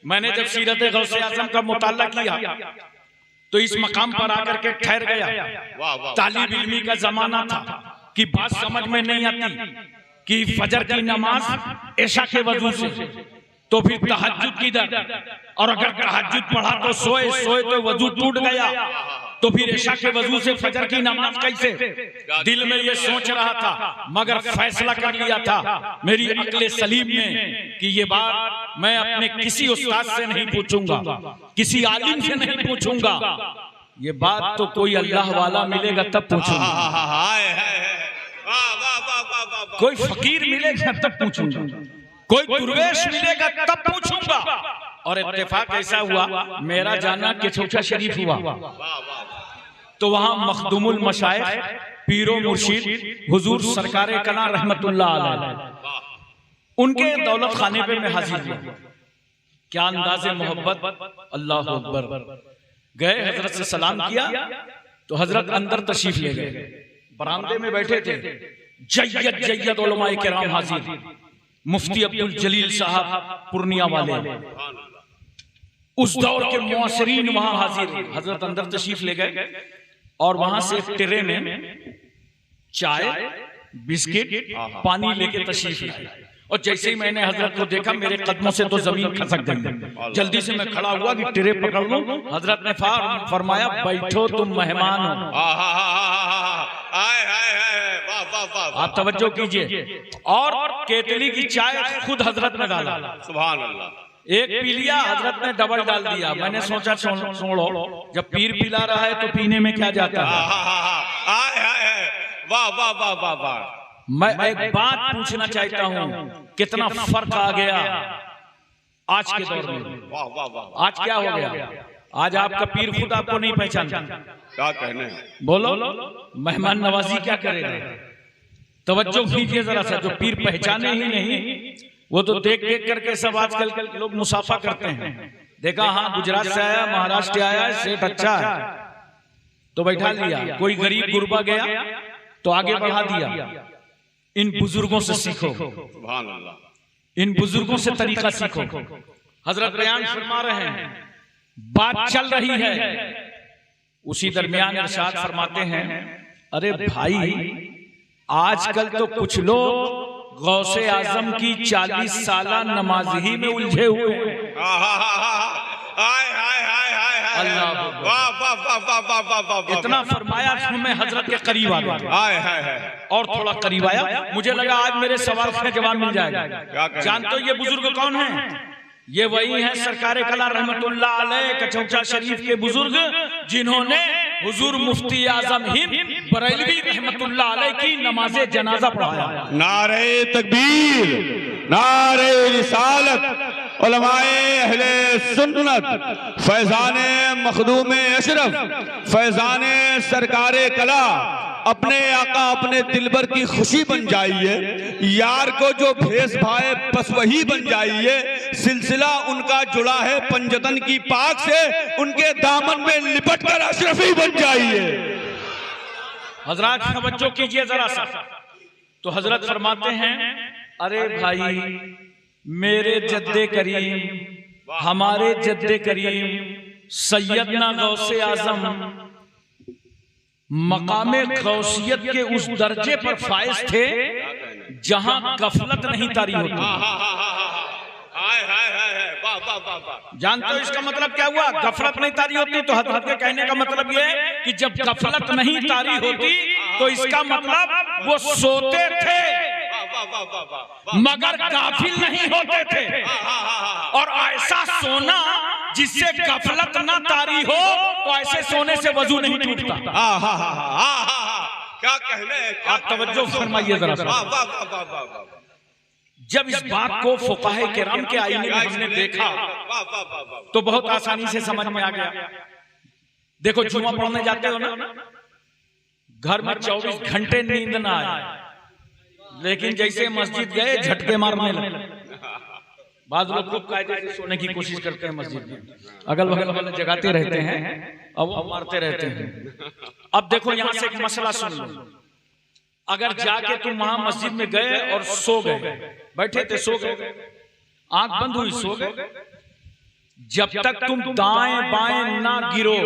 मैंने जब सीरत गौसे आज़म का मुताला किया तो इस मकाम पर आकर के ठहर गया। तालिब इल्मी का जमाना था कि बात समझ में नहीं आती कि फजर की नमाज ऐशा के वजू से, तो फिर तहज्जुद किधर, और अगर तहज्जुद पढ़ा तो सोए तो वजू टूट गया, तो फिर ऐशा के वजू से फजर की नमाज कैसे। दिल में ये सोच रहा था, मगर फैसला कर लिया था मेरी अक्ल सलीम में कि ये बात मैं अपने किसी उस्ताद से नहीं पूछूंगा, किसी आलिम से नहीं पूछूंगा, ये बात तो कोई अल्लाह वाला मिलेगा तब पूछूंगा, कोई फकीर मिलेगा तब पूछूंगा, कोई दुर्वेश मिलेगा तब पूछूंगा। और इत्तेफाक ऐसा हुआ, मेरा जाना केचौचा शरीफ हुआ, तो वहां मखदूमुल मशाइख पीरो मुर्शिद हुजूर सरकारे कला रहमतुल्लाह अलैह उनके दौलत खाने पे मैं हाजिर हुआ। क्या अंदाज़े मोहब्बत, अल्लाह अकबर। गए, हजरत से सलाम किया तो हजरत अंदर तशरीफ ले गए। बरामदे में बैठे थे, जय्यद उलमाए किराम हाजिर, मुफ्ती अब्दुल जलील साहब पूर्णिया वाले, उस दौर के मुआसरीन वहां हाजिर। हजरत अंदर तशरीफ ले गए और वहां से एक ट्रे में चाय, बिस्किट, पानी लेके तशरीफ लाए। और जैसे ही मैंने हजरत को देखा, मेरे कदमों से तो जमीन खसक गई। जल्दी से मैं खड़ा हुआ कि ट्रे पकड़ लूं। हजरत ने फरमाया, बैठो तुम मेहमान हो। आप तवज्जो कीजिए। और केतली की चाय खुद हजरत ने डाला, सुभान अल्लाह। एक पी लिया, हजरत ने डबल डाल दिया। मैंने सोचा छोड़ो, जब पीर पिला रहा है तो पीने में क्या जाता है। वाह वाह वाह वाह वाह। मैं एक बात पूछना चाहता हूँ, कितना फर्क आ गया आज के दौर में। वाह वाह वाह। आज क्या हो गया, आज आपका पीर खुद आपको नहीं पहचानता। क्या कहने, बोलो, मेहमान नवाजी क्या करेगा। तवज्जो कीजिए जरा सा, जो पीर पहचाने ही नहीं वो तो देख करके सब आजकल लोग मुसाफा करते हैं। देखा, हाँ गुजरात से आया, महाराष्ट्र आया, सेठ अच्छा है तो बैठा लिया। कोई गरीब गुरबा गया तो आगे बढ़ा दिया। इन बुजुर्गों से सीखो, सुभान अल्लाह, इन बुजुर्गों से तरीका सीखो। हजरत बयान फरमा रहे हैं, बात चल रही है, उसी दरमियान इरशाद फरमाते हैं, अरे भाई आजकल तो कुछ लोग गौसे आजम की 40 साला नमाज ही में उलझे हुए हैं। इतना फरमाया, मैं हजरत के करीब आ गया और थोड़ा करीब आया। मुझे लगा आज मेरे सवाल का जवाब मिल जाएगा। जानते हो ये बुजुर्ग कौन है? ये वही है सरकारे कला रहमतुल्लाह अलैह कचौचा शरीफ के बुजुर्ग, जिन्होंने हुजूर मुफ्ती आजम हिंद बरेलवी रहमतुल्लाह अलैह की नमाजे जनाजा पढ़ाया। नारे तकबीर, नारे रिसालत, उलमाए अहले सुन्नत, फैजाने मखदूमे अशरफ, फैजाने सरकारे कला, अपने आका अपने दिलबर की खुशी बन जाइए। यार को जो भेस भाए बस वही बन जाइए। सिलसिला उनका जुड़ा है पंजतन की पाक से, उनके दामन में लिपट कर अशरफी बन जाइए। हजरत तवज्जो कीजिए जरा सा। तो हजरत फरमाते हैं, अरे भाई मेरे जद्दे करीम, हमारे जद्दे करीम सैयदना गौसे आजम मकामे गौसियत के उस दर्जे पर फाइज थे जहां गफलत नहीं तारी होती। जानते हो इसका मतलब क्या हुआ? गफलत नहीं तारी होती। तो हजरत के कहने का मतलब यह है कि जब गफलत नहीं तारी होती तो इसका मतलब वो सोते थे मगर गाफिल नहीं होते थे। और ऐसा सोना जिससे गफलत ना तारी हो, तो ऐसे सोने से वजू नहीं टूटता। क्या कहने, आप तवज्जो फरमाइए जरा सा। जब इस बात को फुकाहे किराम के आईने में हमने देखा तो बहुत आसानी से समझ में आ गया। देखो, जुमा पढ़ने जाते हो ना, घर में 24 घंटे नींद ना आए, लेकिन जैसे मस्जिद गए झटके मारने लगे। बाद लोग खूब कायदे से सोने की कोशिश करते हैं मस्जिद में, अगल बगल वाले जगाते रहते हैं और वो मारते रहते हैं। अब देखो यहाँ से एक मसला सुन लो। अगर जाके तुम वहां मस्जिद में गए और सो गए, बैठे थे सो गए, आंख बंद हुई सो गए, जब तक तुम दाएं बाएं ना गिरो,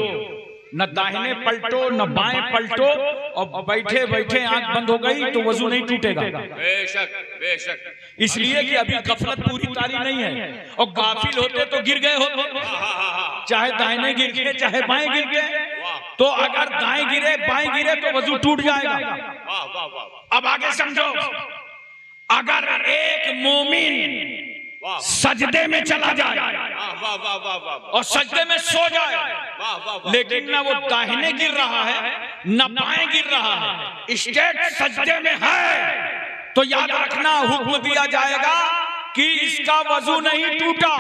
न दाहिने पलटो न बाएं पलटो, और बैठे बैठे आंख बंद हो गई तो वजू नहीं टूटेगा। बेशक बेशक। इसलिए कि अभी गफलत पूरी तारी नहीं है, और गाफिल होते तो गिर गए होते, चाहे दाहिने गिर गए चाहे बाएं गिर गए। तो अगर दाएं गिरे बाएं गिरे तो वजू टूट जाएगा। वाह वाह वाह। अब आगे समझो, अगर एक मोमिन सजदे में चला जाए और सजदे में सो जाए, लेकिन ना वो दाहिने गिर रहा है न बाएं गिर रहा है, स्टेट सजदे में है, तो याद रखना हुक्म दिया जाएगा कि इसका वजू नहीं टूटा।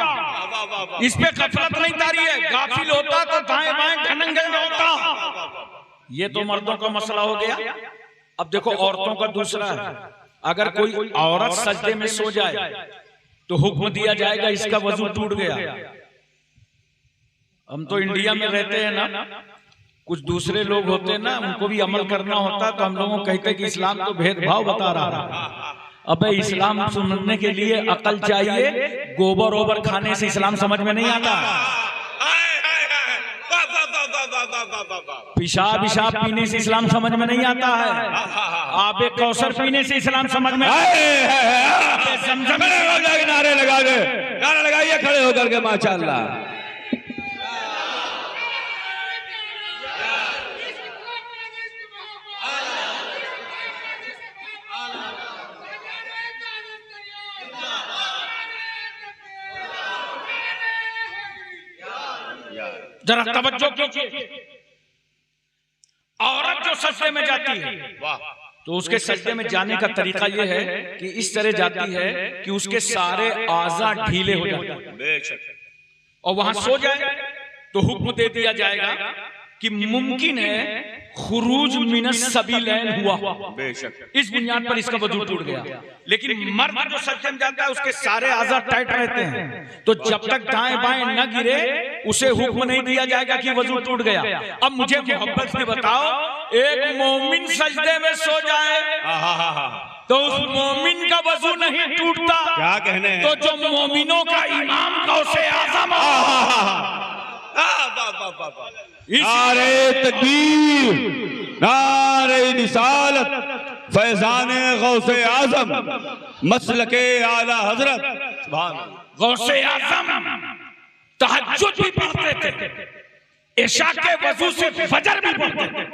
इस पे गफलत नहीं तारी है। गाफिल होता तो दाएं बाएं ढनंगल होता। ये तो मर्दों का मसला हो गया। अब देखो औरतों का दूसरा है। अगर कोई औरत सजदे में सो जाए तो हुक्म दिया जाएगा इसका वजू टूट गया। हम तो इंडिया में रहते हैं ना, कुछ दूसरे लोग होते हैं ना, उनको भी अमल करना होता, तो हम लोगों को कहते हैं कि इस्लाम तो भेदभाव बता रहा है। अबे इस्लाम सुनने के लिए अकल चाहिए। गोबर ओबर खाने से इस्लाम समझ में नहीं आता। पेशाब विशाब पीने से इस्लाम समझ में नहीं आता है। आबे कौसर पीने से इस्लाम समझ में नारे लगा दे, नारा लगाइए खड़े होकर के माशाअल्लाह। जरा तवज्जो कीजिए। औरत जो सजदे में जाती है तो उसके सजदे में जाने का तरीका यह है कि इस तरह जाती है कि उसके सारे आज़ा ढीले हो जाते हैं और वहां सो जाए तो हुक्म दे दिया जाएगा कि मुमकिन है खुरूज मिनस सबीलैन हुआ। इस बुनियाद पर इसका वजू टूट गया। लेकिन मर्द जो सजदे में जाता है उसके सारे आज़ा टाइट रहते हैं, तो जब तक दाएं बाएं न गिरे उसे हुक्म नहीं दिया जाएगा कि वजू टूट गया। अब मुझे मोहब्बत से बताओ, एक मोमिन सजदे में सो जाए तो उस मोमिन का वजू नहीं टूटता। क्या कहने हैं? तो जो मोमिनों का इमाम गौसे आज़म, नारे तकबीर, नारे रिसालत, फैजाने गौसे आजम, मसलके आला हजरत गौसे आज़म तहज्जुद भी पढ़ते थे, इशा के वजू से फजर भी पढ़ते थे।